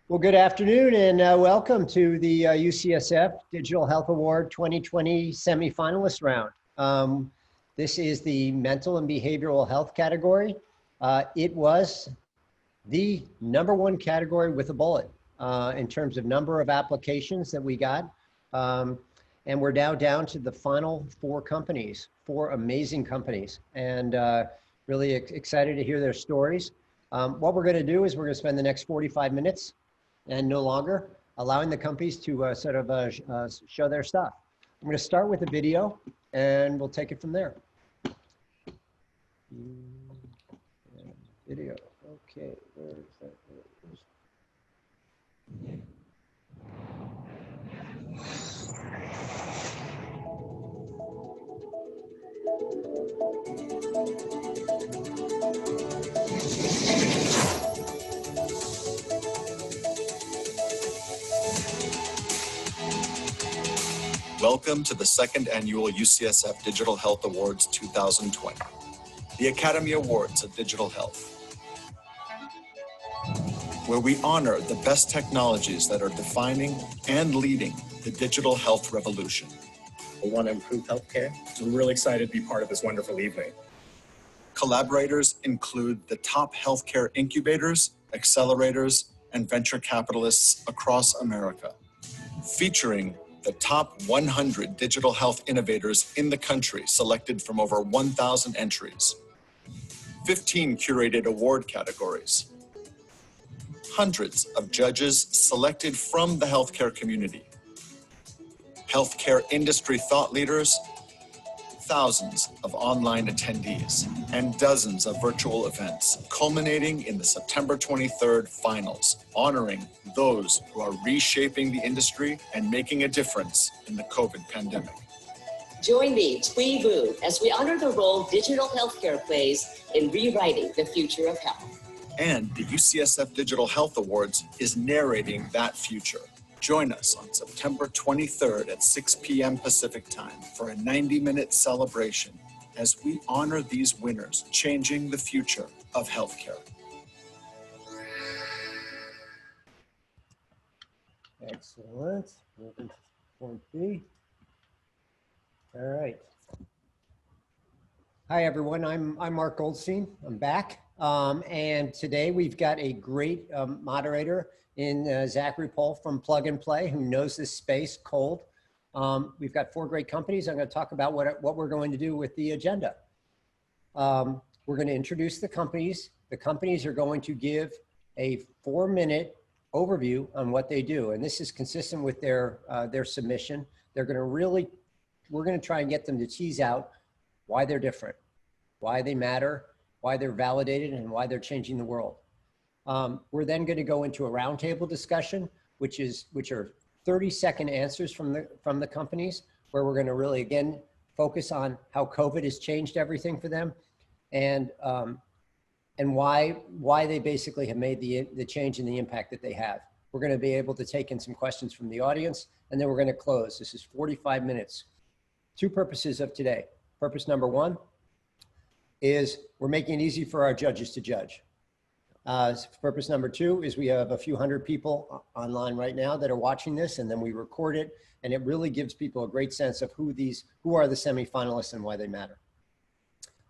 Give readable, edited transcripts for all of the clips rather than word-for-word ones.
Well, good afternoon and welcome to the UCSF Digital Health Award 2020 semifinalist round. This is the mental and behavioral health category. It was the #1 category with a bullet in terms of number of applications that we got. And we're now down to the final 4 companies, 4 amazing companies, and really excited to hear their stories. What we're going to do is we're going to spend the next 45 minutes and no longer, allowing the companies to show their stuff. I'm going to start with a video and we'll take it from there. Video, okay, where is that? Welcome to the 2nd Annual UCSF Digital Health Awards 2020, the Academy Awards of Digital Health, where we honor the best technologies that are defining and leading the digital health revolution. We want to improve healthcare, so we're really excited to be part of this wonderful evening. Collaborators include the top healthcare incubators, accelerators, and venture capitalists across America, featuring the top 100 digital health innovators in the country selected from over 1,000 entries, 15 curated award categories, hundreds of judges selected from the healthcare community, healthcare industry thought leaders, thousands of online attendees, and dozens of virtual events, culminating in the September 23rd finals, honoring those who are reshaping the industry and making a difference in the COVID pandemic. Join me, Twee Vu, as we honor the role digital healthcare plays in rewriting the future of health. And the UCSF Digital Health Awards is narrating that future. Join us on September 23rd at 6 p.m. Pacific time for a 90-minute celebration as we honor these winners, changing the future of healthcare. Excellent. Moving to point B. All right. Hi, everyone. I'm Mark Goldstein. I'm back. And today we've got a great moderator in Zachary from Plug and Play, who knows this space cold. We've got 4 great companies. I'm going to talk about what we're going to do with the agenda. We're going to introduce the companies. The companies are going to give a 4-minute overview on what they do. And this is consistent with their submission. We're going to try and get them to tease out why they're different, why they matter, why they're validated, and why they're changing the world. We're then going to go into a roundtable discussion, which are 30-second answers from the companies, where we're going to really, again, focus on how COVID has changed everything for them, and why they basically have made the change and the impact that they have. We're going to be able to take in some questions from the audience, and then we're going to close. This is 45 minutes. 2 purposes of today. Purpose number 1 is we're making it easy for our judges to judge. Purpose number 2 is we have a few hundred people online right now that are watching this, and then we record it, and it really gives people a great sense of who are the semifinalists and why they matter.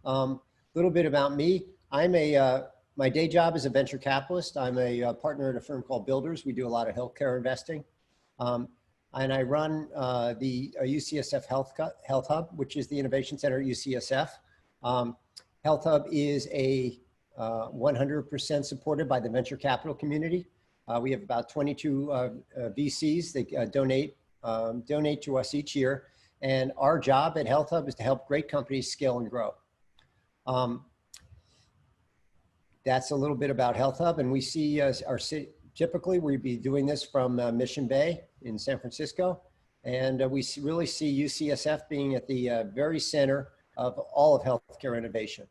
Little bit about me. My day job is a venture capitalist. I'm a partner at a firm called Builders. We do a lot of healthcare investing. And I run the UCSF Health Hub, which is the innovation center at UCSF. Health Hub is 100% supported by the venture capital community. We have about 22 VCs that donate to us each year. And our job at Health Hub is to help great companies scale and grow. That's a little bit about Health Hub. And we see typically we'd be doing this from Mission Bay in San Francisco. And we really see UCSF being at the very center of all of healthcare innovation.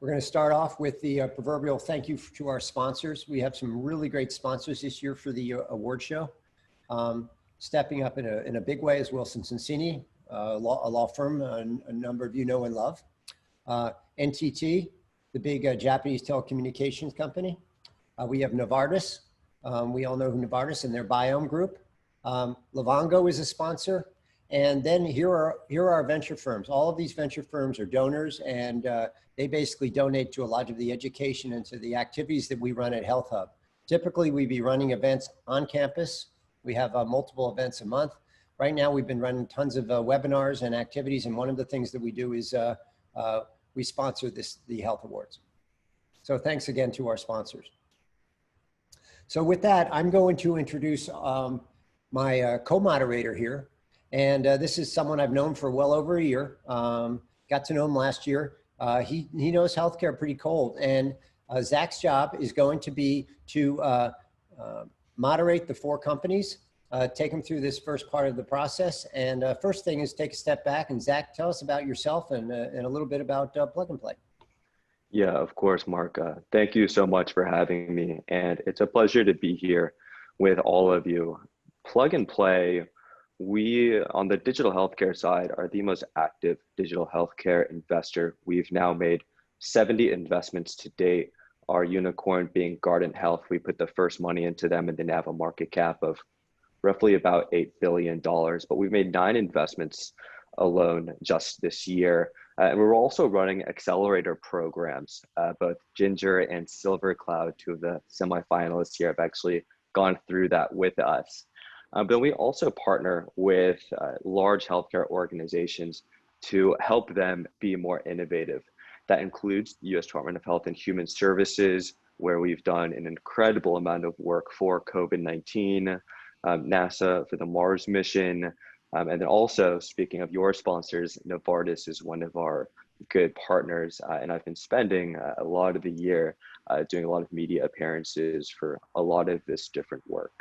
We're going to start off with the proverbial thank you to our sponsors. We have some really great sponsors this year for the award show. Stepping up in a big way is Wilson Sonsini, a law firm a number of you know and love. NTT, the big Japanese telecommunications company. We have Novartis. We all know who Novartis and their Biome Group. Livongo is a sponsor. And then here are our venture firms. All of these venture firms are donors, and they basically donate to a lot of the education and to the activities that we run at Health Hub. Typically, we be running events on campus. We have multiple events a month. Right now, we've been running tons of webinars and activities, and one of the things that we do is we sponsor the Health Awards. So thanks again to our sponsors. So with that, I'm going to introduce my co-moderator here. And this is someone I've known for well over a year. Got to know him last year. He knows healthcare pretty cold. And Zach's job is going to be to moderate the 4 companies, take them through this first part of the process. And first thing is take a step back. And Zach, tell us about yourself and a little bit about Plug and Play. Yeah, of course, Mark. Thank you so much for having me. And it's a pleasure to be here with all of you. Plug and Play, we, on the digital healthcare side, are the most active digital healthcare investor. We've now made 70 investments to date. Our unicorn being Guardant Health, we put the first money into them and they have a market cap of roughly about $8 billion. But we've made 9 investments alone just this year. And we're also running accelerator programs. Both Ginger and SilverCloud, 2 of the semifinalists here, have actually gone through that with us. But we also partner with large healthcare organizations to help them be more innovative. That includes the U.S. Department of Health and Human Services, where we've done an incredible amount of work for COVID-19, NASA for the Mars mission, and then also, speaking of your sponsors, Novartis is one of our good partners, and I've been spending a lot of the year doing a lot of media appearances for a lot of this different work.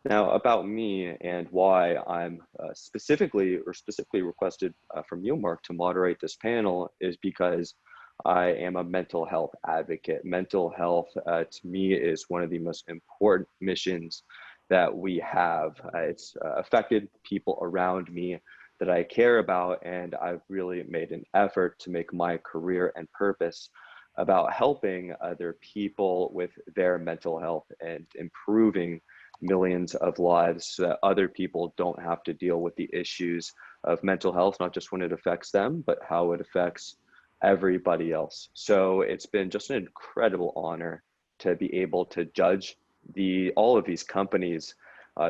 Now, about me and why I'm specifically requested from you, Mark, to moderate this panel is because I am a mental health advocate. Mental health, to me, is one of the most important missions that we have. It's affected people around me that I care about, and I've really made an effort to make my career and purpose about helping other people with their mental health and improving millions of lives so that other people don't have to deal with the issues of mental health, not just when it affects them, but how it affects everybody else. So it's been just an incredible honor to be able to judge all of these companies.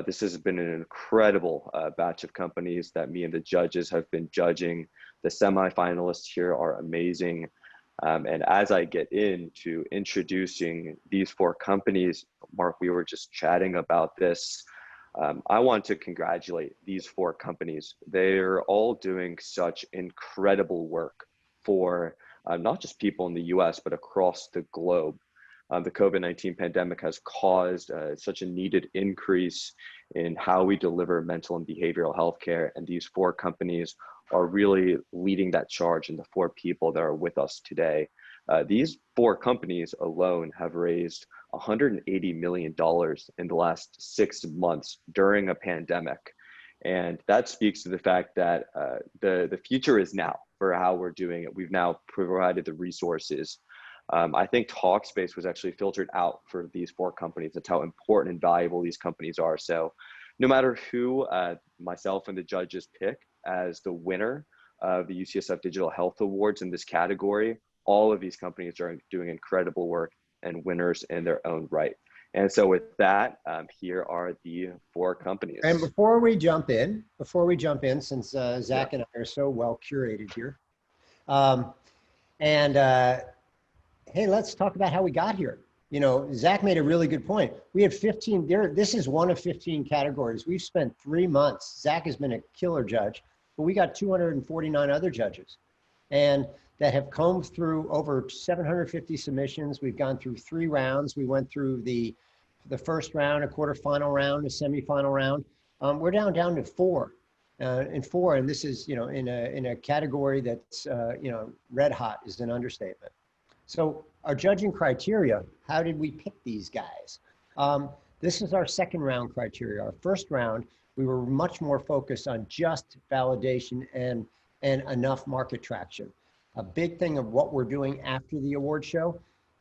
This has been an incredible batch of companies that me and the judges have been judging. The semifinalists here are amazing. And as I get into introducing these 4 companies, Mark, we were just chatting about this. I want to congratulate these 4 companies. They're all doing such incredible work for not just people in the US, but across the globe. The COVID-19 pandemic has caused such a needed increase in how we deliver mental and behavioral health care. And these 4 companies are really leading that charge, and the 4 people that are with us today. These 4 companies alone have raised $180 million in the last 6 months during a pandemic. And that speaks to the fact that the future is now for how we're doing it. We've now provided the resources. I think Talkspace was actually filtered out for these 4 companies. That's how important and valuable these companies are. So no matter who myself and the judges pick as the winner of the UCSF Digital Health Awards in this category, all of these companies are doing incredible work and winners in their own right. And so with that, here are the 4 companies. And before we jump in, since Zach and I are so well curated here, hey, let's talk about how we got here. You know, Zach made a really good point. We had 15 there. This is one of 15 categories. We've spent 3 months. Zach has been a killer judge, but we got 249 other judges and that have combed through over 750 submissions. We've gone through 3 rounds. We went through the first round, a quarterfinal round, a semifinal round. We're down to 4. And this is, you know, in a category that's, you know, red hot is an understatement. So our judging criteria, how did we pick these guys? This is our 2nd round criteria. Our 1st round, we were much more focused on just validation and enough market traction. A big thing of what we're doing after the award show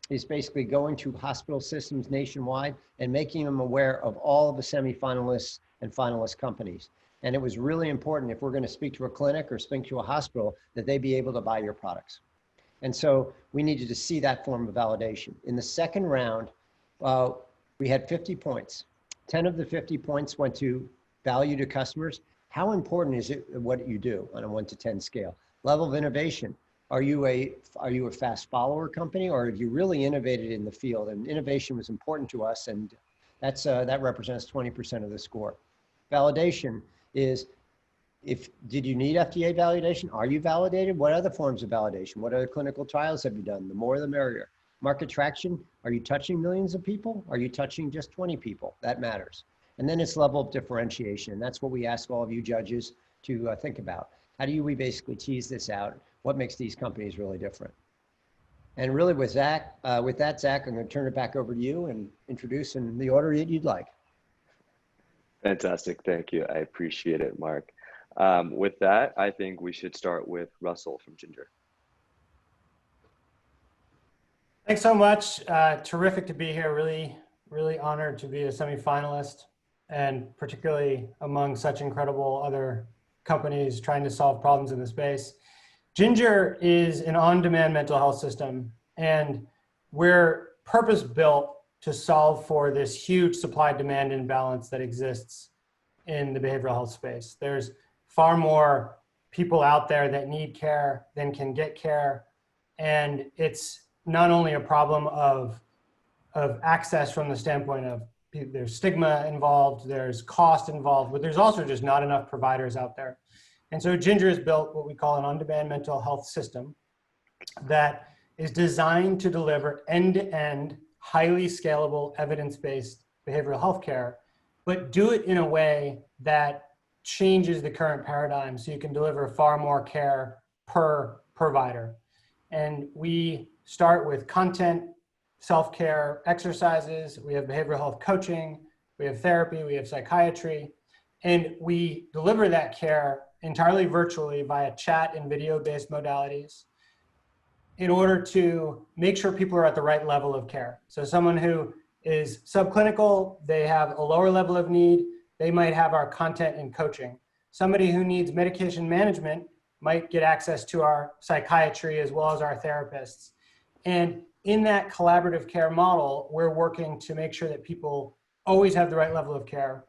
is basically going to hospital systems nationwide and making them aware of all of the semifinalists and finalist companies. And it was really important, if we're going to speak to a clinic or speak to a hospital, that they be able to buy your products. And so we needed to see that form of validation. In the second round, we had 50 points. 10 of the 50 points went to value to customers. How important is it what you do on a 1 to 10 scale? Level of innovation. Are you a fast follower company, or have you really innovated in the field? And innovation was important to us, and that represents 20% of the score. Validation is, did you need FDA validation? Are you validated? What other forms of validation? What other clinical trials have you done? The more the merrier. Market traction, are you touching millions of people? Are you touching just 20 people? That matters. And then it's level of differentiation. And that's what we ask all of you judges to think about. How do we basically tease this out? What makes these companies really different? And really with that, Zach, I'm going to turn it back over to you and introduce in the order that you'd like. Fantastic. Thank you. I appreciate it, Mark. With that, I think we should start with Russell from Ginger. Thanks so much. Terrific to be here. Really, really honored to be a semifinalist, and particularly among such incredible other companies trying to solve problems in the space. Ginger is an on-demand mental health system, and we're purpose-built to solve for this huge supply-demand imbalance that exists in the behavioral health space. There's far more people out there that need care than can get care, and it's not only a problem of access from the standpoint of there's stigma involved, there's cost involved, but there's also just not enough providers out there. And so Ginger has built what we call an on-demand mental health system that is designed to deliver end-to-end, highly scalable, evidence-based behavioral health care, but do it in a way that changes the current paradigm so you can deliver far more care per provider. And we start with content, self-care exercises, we have behavioral health coaching, we have therapy, we have psychiatry, and we deliver that care entirely virtually via chat and video-based modalities in order to make sure people are at the right level of care. So someone who is subclinical, they have a lower level of need, they might have our content and coaching. Somebody who needs medication management might get access to our psychiatry as well as our therapists. And in that collaborative care model, we're working to make sure that people always have the right level of care.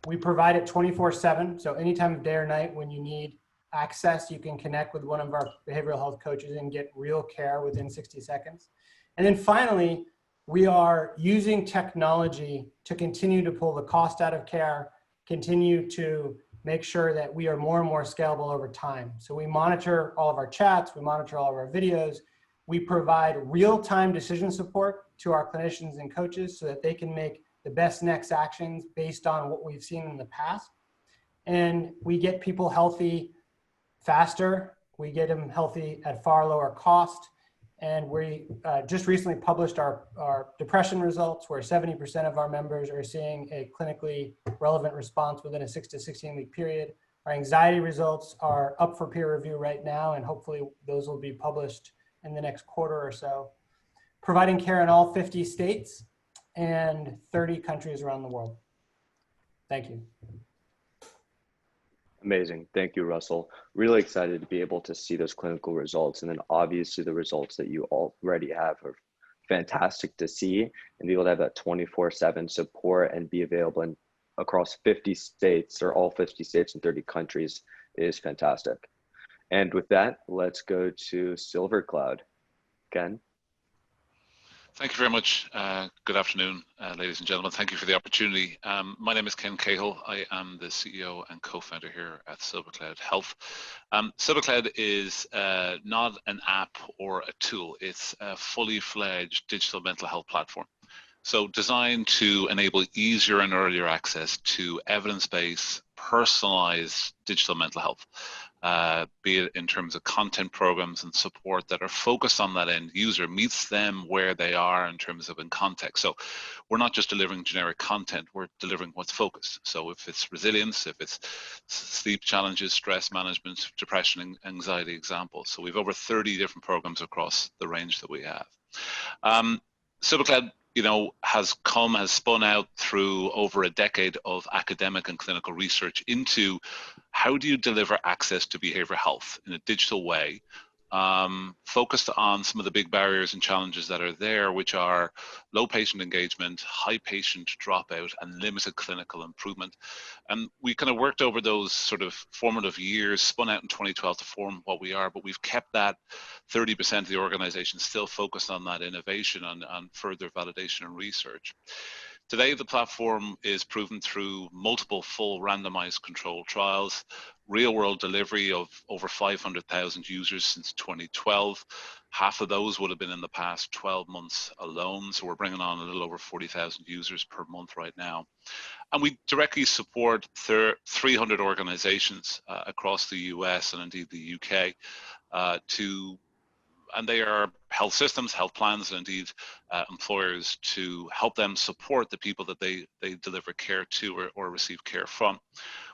We provide it 24/7, so any time of day or night when you need access, you can connect with one of our behavioral health coaches and get real care within 60 seconds. And then finally, we are using technology to continue to pull the cost out of care, continue to make sure that we are more and more scalable over time. So we monitor all of our chats, we monitor all of our videos, we provide real-time decision support to our clinicians and coaches so that they can make the best next actions based on what we've seen in the past. And we get people healthy faster, we get them healthy at far lower cost. And we just recently published our depression results, where 70% of our members are seeing a clinically relevant response within a 6 to 16-week period. Our anxiety results are up for peer review right now, and hopefully those will be published in the next quarter or so. Providing care in all 50 states and 30 countries around the world. Thank you. Amazing. Thank you, Russell. Really excited to be able to see those clinical results. And then obviously the results that you already have are fantastic to see, and be able to have that 24/7 support and be available across 50 states, or all 50 states and 30 countries, is fantastic. And with that, let's go to SilverCloud. Ken? Thank you very much. Good afternoon, ladies and gentlemen. Thank you for the opportunity. My name is Ken Cahill. I am the CEO and co-founder here at SilverCloud Health. SilverCloud is not an app or a tool. It's a fully fledged digital mental health platform. So designed to enable easier and earlier access to evidence-based, personalized digital mental health. Be it in terms of content programs and support that are focused on that end user, meets them where they are in terms of in context. So we're not just delivering generic content, we're delivering what's focused. So if it's resilience, if it's sleep challenges, stress management, depression, and anxiety examples. So we've over 30 different programs across the range that we have. SilverCloud, has spun out through over a decade of academic and clinical research into how do you deliver access to behavioral health in a digital way, focused on some of the big barriers and challenges that are there, which are low patient engagement, high patient dropout, and limited clinical improvement. And we kind of worked over those sort of formative years, spun out in 2012 to form what we are, but we've kept that 30% of the organization still focused on that innovation and further validation and research. Today, the platform is proven through multiple full randomized controlled trials, real-world delivery of over 500,000 users since 2012. Half of those would have been in the past 12 months alone, so we're bringing on a little over 40,000 users per month right now. And we directly support 300 organizations across the US and indeed the UK and they are health systems, health plans, and indeed employers to help them support the people that they deliver care to or receive care from.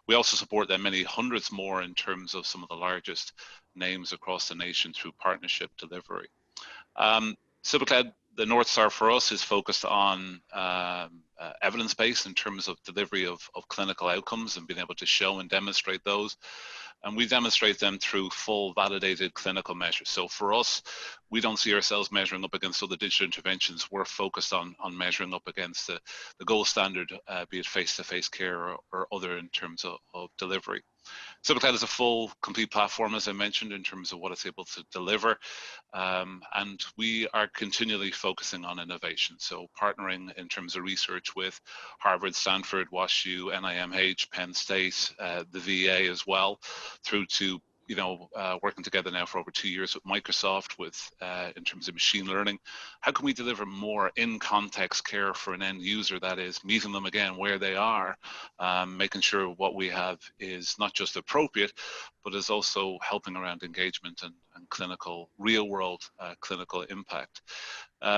We also support them many hundreds more in terms of some of the largest names across the nation through partnership delivery. SilverCloud, the North Star for us is focused on evidence-based in terms of delivery of clinical outcomes and being able to show and demonstrate those. And we demonstrate them through full validated clinical measures. So for us, we don't see ourselves measuring up against other digital interventions. We're focused on measuring up against the gold standard, be it face-to-face care or other in terms of delivery. SilverCloud is a full, complete platform, as I mentioned, in terms of what it's able to deliver. And we are continually focusing on innovation. So partnering in terms of research with Harvard, Stanford, WashU, NIMH, Penn State, the VA as well, through to working together now for over 2 years with Microsoft in terms of machine learning. How can we deliver more in-context care for an end user, that is meeting them again where they are, making sure what we have is not just appropriate, but is also helping around engagement and clinical, real-world clinical impact.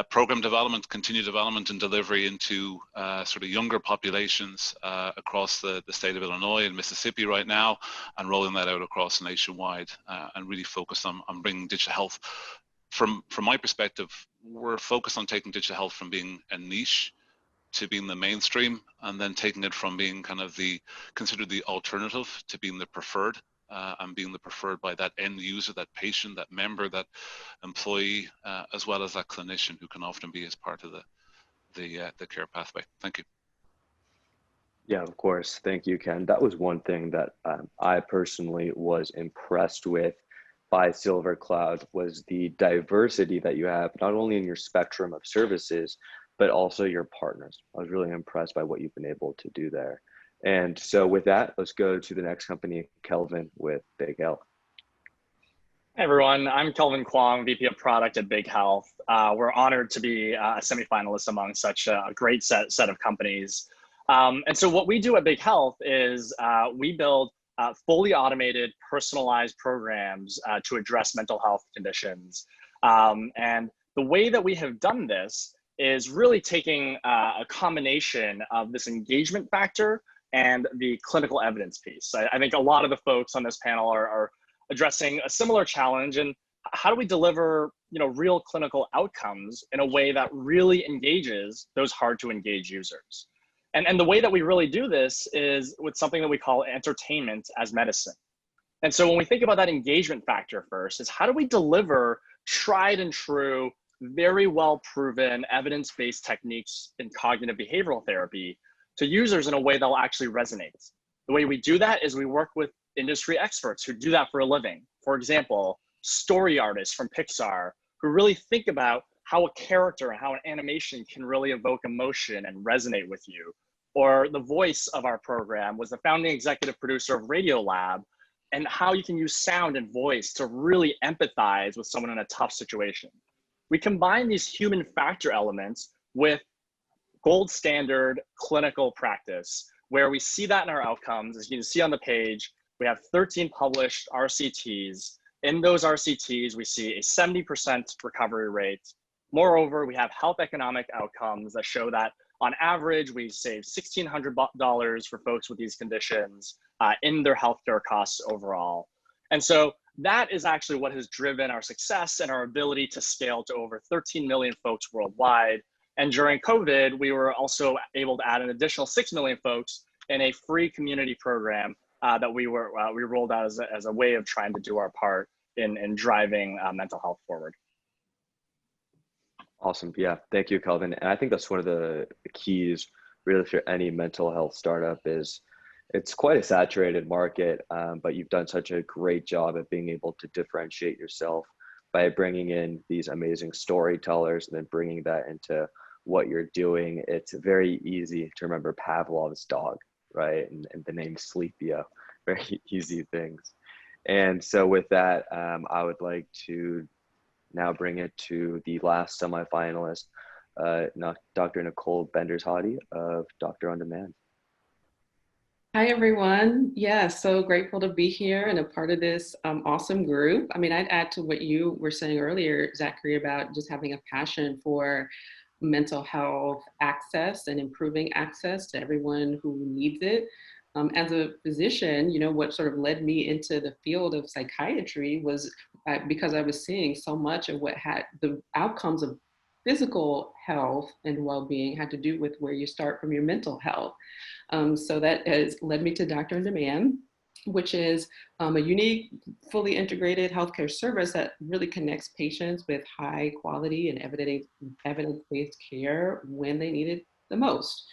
Program development, continued development and delivery into sort of younger populations across the state of Illinois and Mississippi right now, and rolling that out across nationwide, and really focused on bringing digital health. From my perspective, we're focused on taking digital health from being a niche to being the mainstream, and then taking it from being kind of considered the alternative to being the preferred. And being the preferred by that end user, that patient, that member, that employee, as well as that clinician who can often be as part of the care pathway. Thank you. Yeah, of course. Thank you, Ken. That was one thing that I personally was impressed with by SilverCloud, was the diversity that you have, not only in your spectrum of services, but also your partners. I was really impressed by what you've been able to do there. And so with that, let's go to the next company, Kelvin with Big Health. Hey everyone, I'm Kelvin Kwong, VP of Product at Big Health. We're honored to be a semifinalist among such a great set of companies. And so what we do at Big Health is we build fully automated, personalized programs to address mental health conditions. And the way that we have done this is really taking a combination of this engagement factor and the clinical evidence piece. I think a lot of the folks on this panel are addressing a similar challenge, and how do we deliver real clinical outcomes in a way that really engages those hard to engage users? And the way that we really do this is with something that we call entertainment as medicine. And so when we think about that engagement factor first, is how do we deliver tried and true, very well proven evidence-based techniques in cognitive behavioral therapy to users in a way that will actually resonate? The way we do that is we work with industry experts who do that for a living. For example, story artists from Pixar who really think about how a character and how an animation can really evoke emotion and resonate with you. Or the voice of our program was the founding executive producer of Radiolab, and how you can use sound and voice to really empathize with someone in a tough situation. We combine these human factor elements with gold standard clinical practice, where we see that in our outcomes. As you can see on the page, we have 13 published RCTs. In those RCTs, we see a 70% recovery rate. Moreover, we have health economic outcomes that show that on average, we save $1,600 for folks with these conditions in their healthcare costs overall. And so that is actually what has driven our success and our ability to scale to over 13 million folks worldwide. And during COVID, we were also able to add an additional 6 million folks in a free community program that we rolled out as a way of trying to do our part in driving mental health forward. Awesome. Yeah. Thank you, Kelvin. And I think that's one of the keys really for any mental health startup is it's quite a saturated market, but you've done such a great job at being able to differentiate yourself by bringing in these amazing storytellers and then bringing that into what you're doing. It's very easy to remember Pavlov's dog, right? And the name Sleepio, very easy things. And so with that, I would like to now bring it to the last semifinalist, Dr. Nicole Bender of Doctor on Demand. Hi, everyone. Yeah, so grateful to be here and a part of this awesome group. I mean, I'd add to what you were saying earlier, Zachary, about just having a passion for mental health access and improving access to everyone who needs it. As a physician, you know, what sort of led me into the field of psychiatry was because I was seeing so much of what had the outcomes of physical health and well-being had to do with where you start from your mental health. So that has led me to Doctor on Demand, which is a unique, fully integrated healthcare service that really connects patients with high quality and evidence-based care when they need it the most.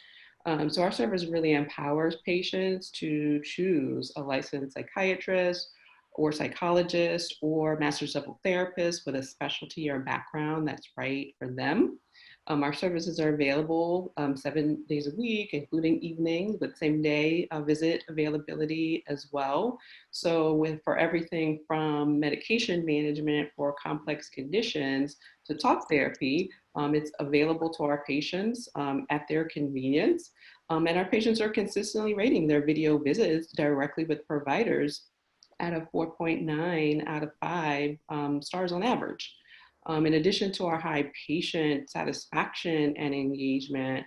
So our service really empowers patients to choose a licensed psychiatrist or psychologist or master's level therapist with a specialty or background that's right for them. Our services are available 7 days a week, including evenings with same day visit availability as well. So for everything from medication management for complex conditions to talk therapy, it's available to our patients at their convenience. And our patients are consistently rating their video visits directly with providers at a 4.9 out of 5 stars on average. In addition to our high patient satisfaction and engagement,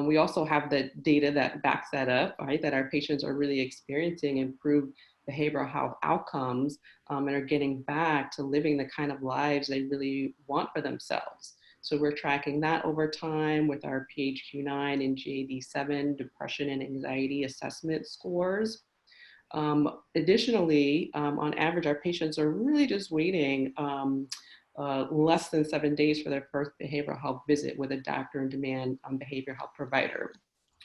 we also have the data that backs that up, right? That our patients are really experiencing improved behavioral health outcomes and are getting back to living the kind of lives they really want for themselves. So we're tracking that over time with our PHQ-9 and GAD-7 depression and anxiety assessment scores. Additionally, on average, our patients are really just waiting less than 7 days for their first behavioral health visit with a Doctor on Demand behavioral health provider,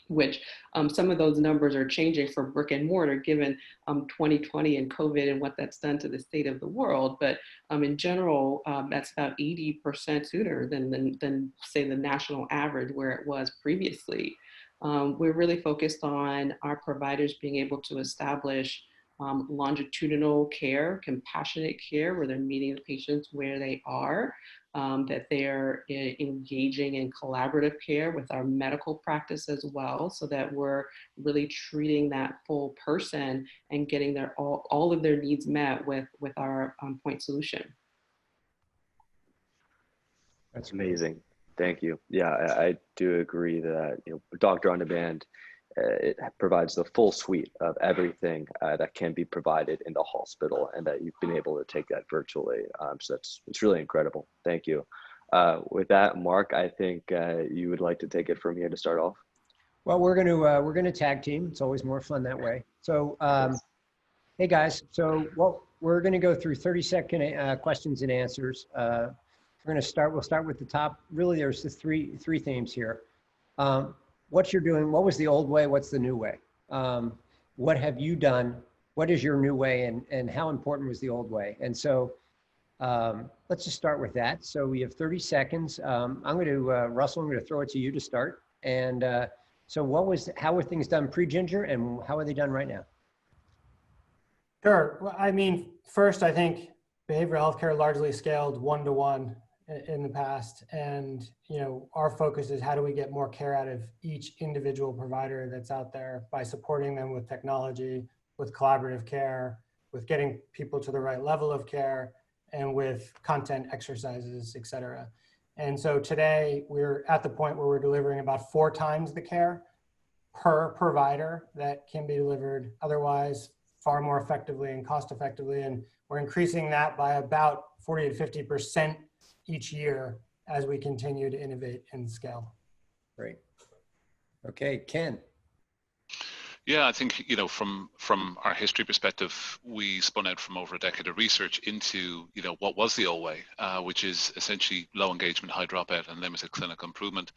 which some of those numbers are changing for brick and mortar given 2020 and COVID and what that's done to the state of the world. But in general, that's about 80% sooner than say the national average where it was previously. We're really focused on our providers being able to establish longitudinal care, compassionate care, where they're meeting the patients where they are, that they're engaging in collaborative care with our medical practice as well, so that we're really treating that full person and getting their all of their needs met with our point solution. That's amazing. Thank you. Yeah, I do agree that Doctor on Demand it provides the full suite of everything that can be provided in the hospital, and that you've been able to take that virtually. So it's really incredible. Thank you. With that, Mark, I think you would like to take it from here to start off. Well, we're gonna tag team. It's always more fun that way. So, hey guys. So, we're gonna go through 30-second questions and answers. We'll start with the top. Really, there's the three themes here. What you're doing, what was the old way, what's the new way? What have you done? What is your new way, and how important was the old way? And so let's just start with that. So we have 30 seconds. Russell, I'm gonna throw it to you to start. And so how were things done pre-Ginger, and how are they done right now? Sure. Well, I mean, first, I think behavioral healthcare largely scaled one-to-one in the past, and our focus is how do we get more care out of each individual provider that's out there by supporting them with technology, with collaborative care, with getting people to the right level of care, and with content, exercises, et cetera. And so today we're at the point where we're delivering about 4 times the care per provider that can be delivered otherwise far more effectively and cost effectively. And we're increasing that by about 40 to 50% each year as we continue to innovate and scale. Great. Okay, Ken. Yeah, I think, you know, from our history perspective, we spun out from over a decade of research into, you know, what was the old way, which is essentially low engagement, high dropout, and limited clinical improvement.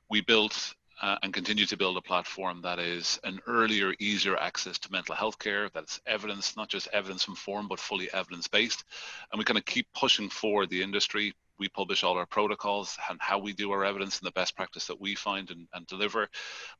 We built and continue to build a platform that is an earlier, easier access to mental health care, that's evidence, not just evidence informed, but fully evidence based. And we kind of keep pushing forward the industry. We publish all our protocols and how we do our evidence and the best practice that we find and deliver.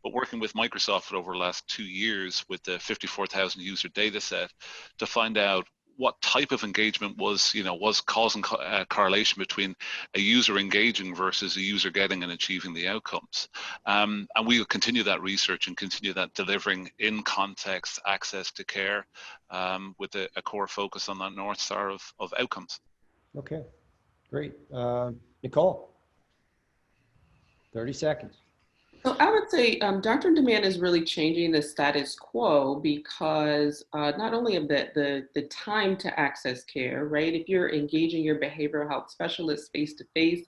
But working with Microsoft for over the last 2 years with the 54,000 user data set to find out what type of engagement was, you know, was causing correlation between a user engaging versus a user getting and achieving the outcomes. And we will continue that research and continue that delivering in context access to care with a core focus on that North Star of outcomes. Okay, great. Nicole, 30 seconds. So I would say Doctor Demand is really changing the status quo because not only of the time to access care, right? If you're engaging your behavioral health specialist face to face,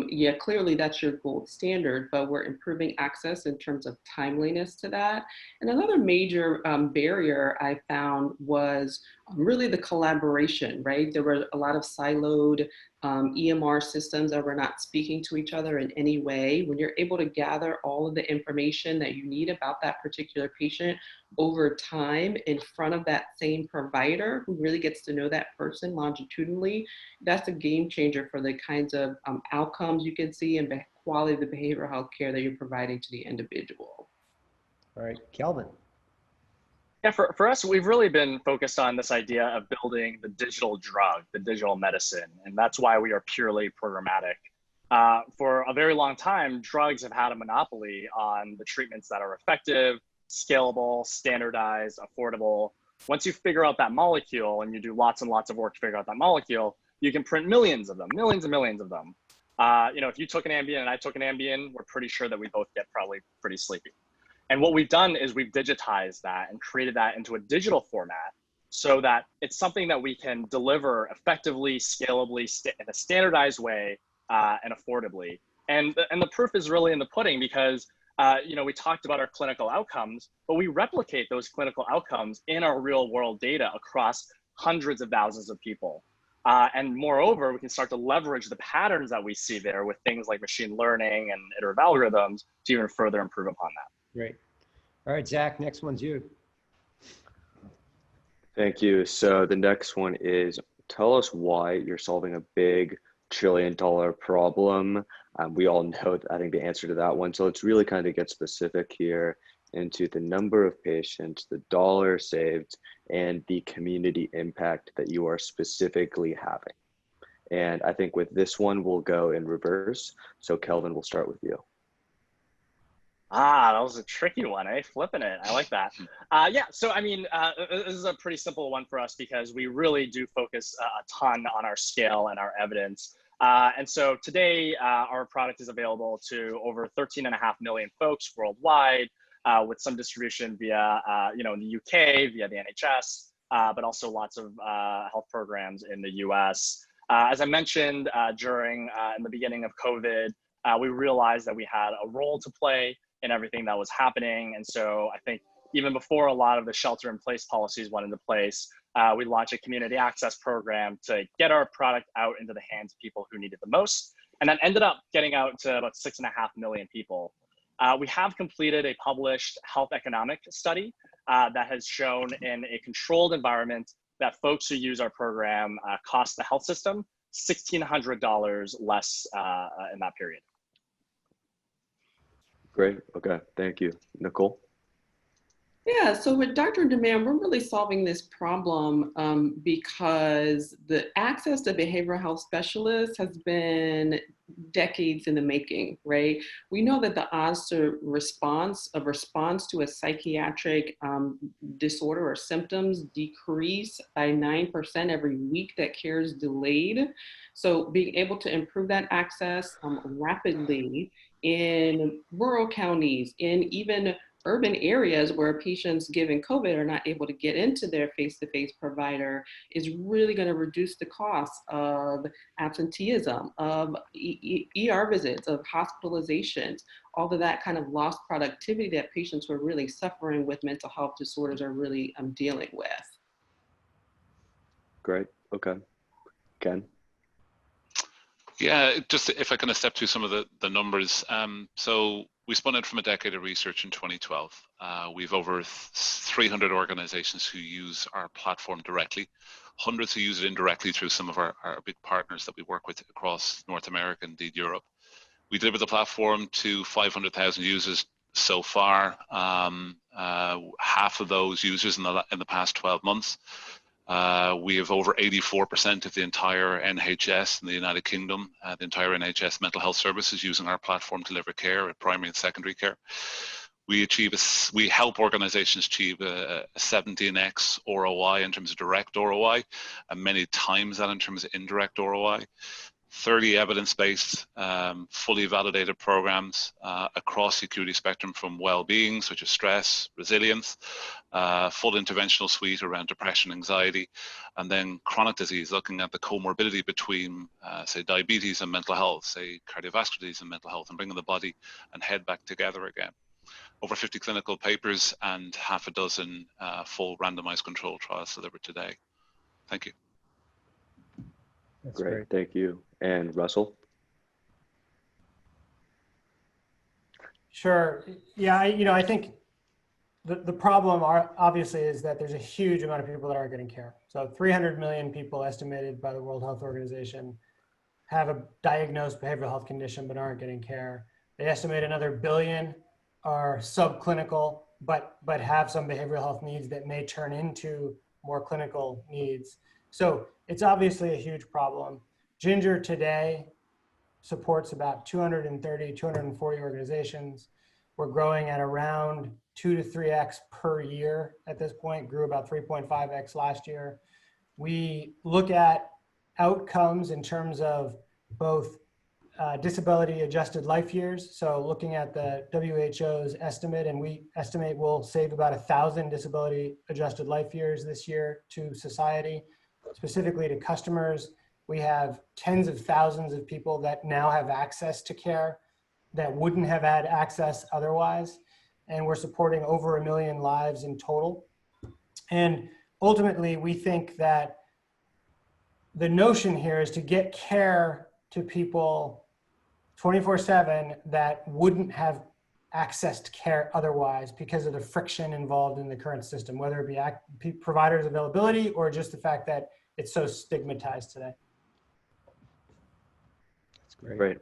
yeah, clearly that's your gold standard, but we're improving access in terms of timeliness to that. And another major barrier I found was really the collaboration, right? There were a lot of siloed EMR systems that were not speaking to each other in any way. When you're able to gather all of the information that you need about that particular patient over time in front of that same provider who really gets to know that person longitudinally, that's a game changer for the kinds of outcomes you can see and the quality of the behavioral health care that you're providing to the individual. All right, Kelvin. Yeah, for us, we've really been focused on this idea of building the digital drug, the digital medicine, and that's why we are purely programmatic. For a very long time, drugs have had a monopoly on the treatments that are effective, scalable, standardized, affordable. Once you figure out that molecule and you do lots and lots of work to figure out that molecule, you can print millions of them, millions and millions of them. You know, if you took an Ambien and I took an Ambien, we're pretty sure that we both get probably pretty sleepy. And what we've done is we've digitized that and created that into a digital format so that it's something that we can deliver effectively, scalably, in a standardized way and affordably. And the proof is really in the pudding because you know, we talked about our clinical outcomes, but we replicate those clinical outcomes in our real world data across hundreds of thousands of people. And moreover, we can start to leverage the patterns that we see there with things like machine learning and iterative algorithms to even further improve upon that. Great. All right, Zach, next one's you. Thank you. So the next one is, tell us why you're solving a big $1 trillion problem. We all know, I think, the answer to that one. So let's really kind of get specific here into the number of patients, the dollar saved, and the community impact that you are specifically having. And I think with this one, we'll go in reverse. So Kelvin, we'll start with you. That was a tricky one, eh? Flipping it. I like that. Yeah, so I mean, this is a pretty simple one for us because we really do focus a ton on our scale and our evidence. And so today, our product is available to over 13.5 million folks worldwide with some distribution via, you know, in the UK, via the NHS, but also lots of health programs in the US. As I mentioned during in the beginning of COVID, we realized that we had a role to play in everything that was happening. And so I think even before a lot of the shelter in place policies went into place, we launched a community access program to get our product out into the hands of people who need it the most. And that ended up getting out to about 6.5 million people. We have completed a published health economic study that has shown in a controlled environment that folks who use our program cost the health system $1,600 less in that period. Great. Okay. Thank you. Nicole? Yeah, so with Dr. Demand, we're really solving this problem because the access to behavioral health specialists has been decades in the making, right? We know that the odds to response to a psychiatric disorder or symptoms decrease by 9% every week that care is delayed. So being able to improve that access rapidly in rural counties, in even urban areas where patients given COVID are not able to get into their face-to-face provider is really going to reduce the cost of absenteeism, of ER visits, of hospitalizations, all of that kind of lost productivity that patients who are really suffering with mental health disorders are really dealing with. Great. Okay. Ken? Yeah, just if I kind of step through some of the numbers. So we spun out from a decade of research in 2012. We've over 300 organizations who use our platform directly, hundreds who use it indirectly through some of our big partners that we work with across North America, indeed Europe. We delivered the platform to 500,000 users so far. Half of those users in the past 12 months. We have over 84% of the entire NHS in the United Kingdom, the entire NHS mental health services using our platform to deliver care, primary and secondary care. We help organizations achieve a 17x ROI in terms of direct ROI, and many times that in terms of indirect ROI. 30 evidence-based, fully validated programs across the acuity spectrum, from well-being, such as stress, resilience, full interventional suite around depression, anxiety, and then chronic disease, looking at the comorbidity between, say, diabetes and mental health, say, cardiovascular disease and mental health, and bringing the body and head back together again. Over 50 clinical papers and half a dozen full randomized control trials delivered today. Thank you. That's Great. Thank you. And Russell? Sure. Yeah, I think the problem obviously is that there's a huge amount of people that aren't getting care. So 300 million people estimated by the World Health Organization have a diagnosed behavioral health condition but aren't getting care. They estimate another billion are subclinical but have some behavioral health needs that may turn into more clinical needs. So it's obviously a huge problem. Ginger today supports about 230, 240 organizations. We're growing at around 2 to 3x per year at this point, grew about 3.5x last year. We look at outcomes in terms of both disability adjusted life years. So looking at the WHO's estimate, and we estimate we'll save about 1,000 disability adjusted life years this year to society. Specifically to customers, we have tens of thousands of people that now have access to care that wouldn't have had access otherwise. And we're supporting over 1 million lives in total. And ultimately, we think that the notion here is to get care to people 24/7 that wouldn't have access to care otherwise because of the friction involved in the current system, whether it be providers' availability or just the fact that it's so stigmatized today. That's great. Great.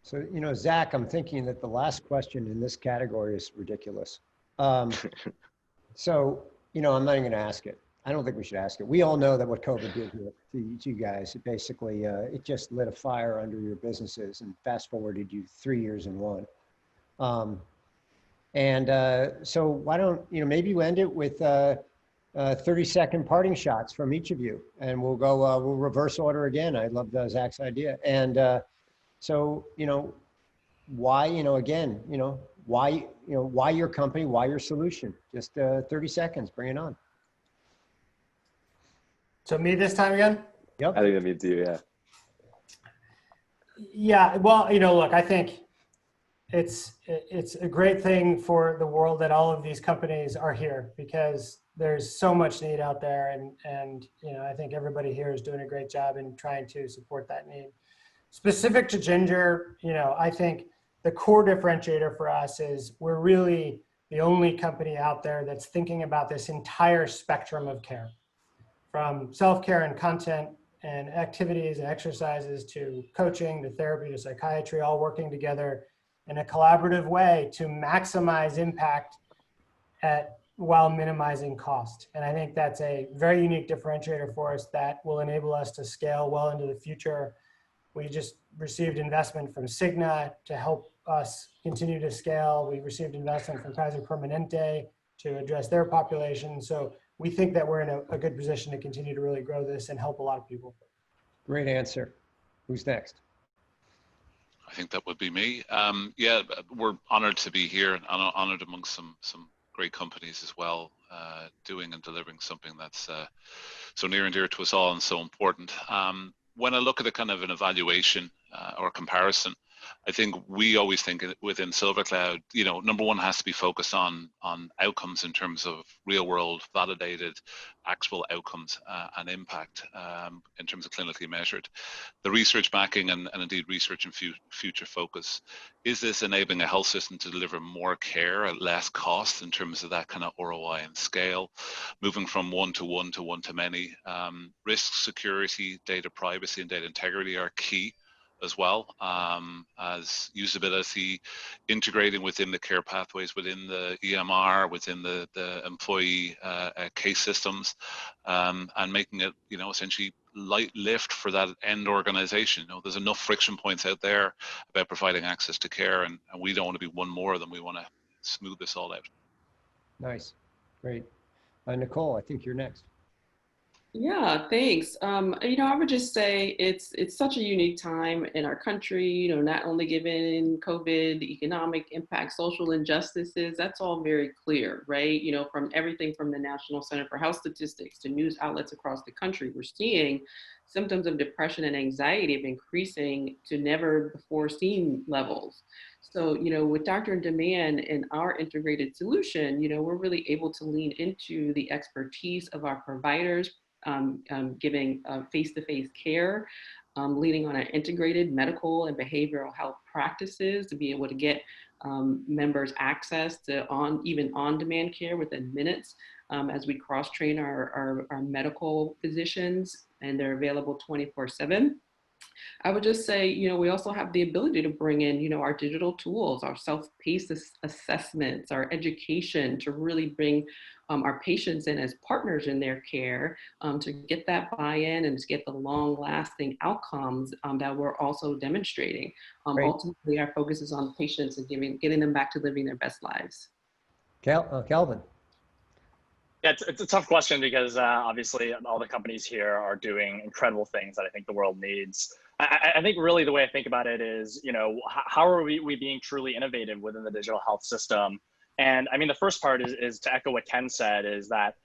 So, Zach, I'm thinking that the last question in this category is ridiculous. So, I'm not even going to ask it. I don't think we should ask it. We all know that what COVID did here to you guys, it basically, it just lit a fire under your businesses and fast forwarded you 3 years in one. So why don't, maybe you end it with 30-second parting shots from each of you, and we'll go, we'll reverse order again. I love Zach's idea. And so, why, again, why your company, why your solution? Just 30 seconds, bring it on. So me this time again? Yep. I think that means you, yeah. Yeah, well, look, I think it's a great thing for the world that all of these companies are here, because there's so much need out there, and I think everybody here is doing a great job in trying to support that need. Specific to Ginger, I think the core differentiator for us is we're really the only company out there that's thinking about this entire spectrum of care, from self-care and content and activities and exercises to coaching to therapy to psychiatry, all working together in a collaborative way to maximize impact while minimizing cost. And I think that's a very unique differentiator for us that will enable us to scale well into the future. We just received investment from Cigna to help us continue to scale. We received investment from Kaiser Permanente to address their population. So we think that we're in a good position to continue to really grow this and help a lot of people. Great answer. Who's next? I think that would be me. Yeah, we're honored to be here and honored amongst some great companies as well, doing and delivering something that's so near and dear to us all and so important. When I look at a kind of an evaluation or comparison, I think we always think within SilverCloud, you know, number one has to be focused on outcomes in terms of real world validated actual outcomes and impact in terms of clinically measured. The research backing and indeed research and future focus. Is this enabling a health system to deliver more care at less cost in terms of that kind of ROI and scale, moving from one to one to one to many? Risk, security, data privacy and data integrity are key as well, as usability, integrating within the care pathways, within the EMR, within the employee case systems, and making it, you know, essentially light lift for that end organization. You know, there's enough friction points out there about providing access to care, and we don't want to be one more of them. We want to smooth this all out. Nice, great. Nicole, I think you're next. Yeah, thanks. You know, I would just say it's such a unique time in our country, you know, not only given COVID, the economic impact, social injustices, that's all very clear, right? You know, from everything from the National Center for Health Statistics to news outlets across the country, we're seeing symptoms of depression and anxiety have increasing to never before seen levels. So, you know, with Doctor in Demand and our integrated solution, you know, we're really able to lean into the expertise of our providers, giving face-to-face care, leading on our integrated medical and behavioral health practices to be able to get members access to even on-demand care within minutes as we cross-train our medical physicians, and they're available 24/7. I would just say, you know, we also have the ability to bring in, you know, our digital tools, our self-paced assessments, our education to really bring our patients in as partners in their care to get that buy-in and to get the long-lasting outcomes that we're also demonstrating. Ultimately, our focus is on patients and getting them back to living their best lives. Calvin. Yeah, it's a tough question because obviously all the companies here are doing incredible things that I think the world needs. I think really the way I think about it is, you know, how are we being truly innovative within the digital health system? And I mean, the first part is to echo what Ken said, is that,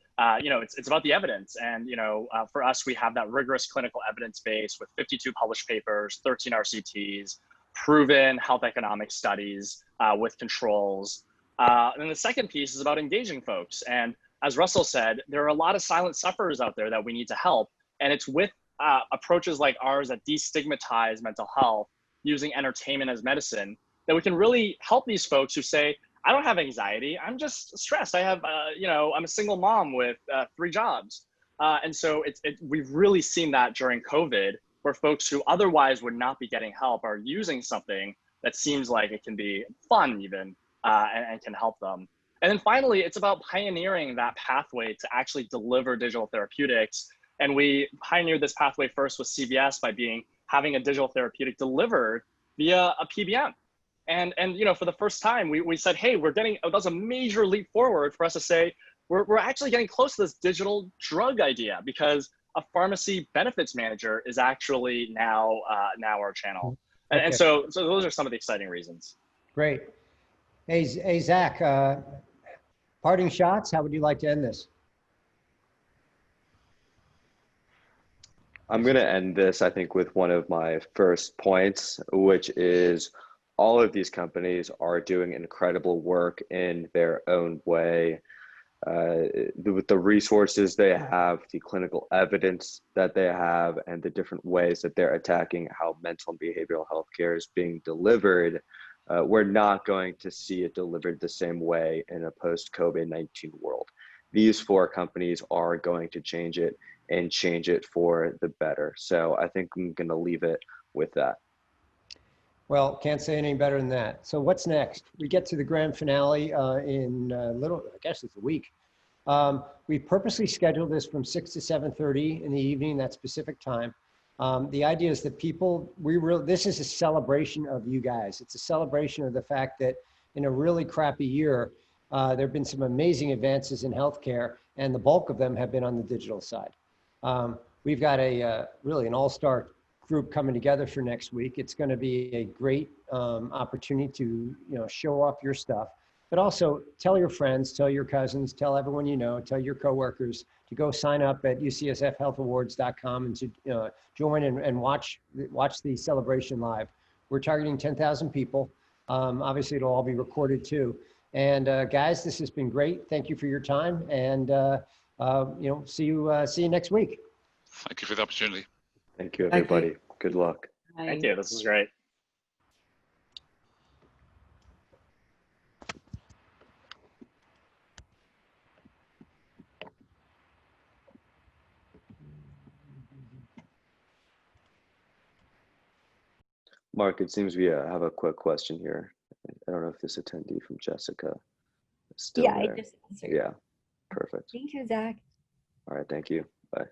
you know, it's about the evidence. And, you know, for us, we have that rigorous clinical evidence base with 52 published papers, 13 RCTs, proven health economic studies with controls. And then the second piece is about engaging folks. And as Russell said, there are a lot of silent sufferers out there that we need to help. And it's with approaches like ours that destigmatize mental health using entertainment as medicine that we can really help these folks who say, I don't have anxiety, I'm just stressed. I have, you know, I'm a single mom with 3 jobs. And so we've really seen that during COVID, where folks who otherwise would not be getting help are using something that seems like it can be fun even and can help them. And then finally, it's about pioneering that pathway to actually deliver digital therapeutics. And we pioneered this pathway first with CVS by having a digital therapeutic delivered via a PBM. And you know, for the first time, we said, hey, that was a major leap forward for us to say, we're actually getting close to this digital drug idea, because a pharmacy benefits manager is actually now our channel. Okay. And so those are some of the exciting reasons. Great. Hey, Zach, parting shots, how would you like to end this? I'm going to end this, I think, with one of my first points, which is all of these companies are doing incredible work in their own way. With the resources they have, the clinical evidence that they have, and the different ways that they're attacking how mental and behavioral health care is being delivered, we're not going to see it delivered the same way in a post-COVID-19 world. These 4 companies are going to change it, and change it for the better. So I think I'm going to leave it with that. Well, can't say any better than that. So what's next? We get to the grand finale in I guess it's a week. We purposely scheduled this from 6 to 7:30 in the evening, that specific time. The idea is that this is a celebration of you guys. It's a celebration of the fact that in a really crappy year, there have been some amazing advances in healthcare, and the bulk of them have been on the digital side. We've got really an all-star group coming together for next week. It's going to be a great opportunity to, show off your stuff, but also tell your friends, tell your cousins, tell everyone you know, tell your coworkers to go sign up at ucsfhealthawards.com and to join and watch the celebration live. We're targeting 10,000 people. Obviously, it'll all be recorded too. And guys, this has been great. Thank you for your time, and see you next week. Thank you for the opportunity. Thank you, everybody. Good luck. Thank you. This is great. Mark, it seems we have a quick question here. I don't know if this attendee from Jessica is still there. I just answered. Yeah, perfect. Thank you, Zach. All right, thank you. Bye.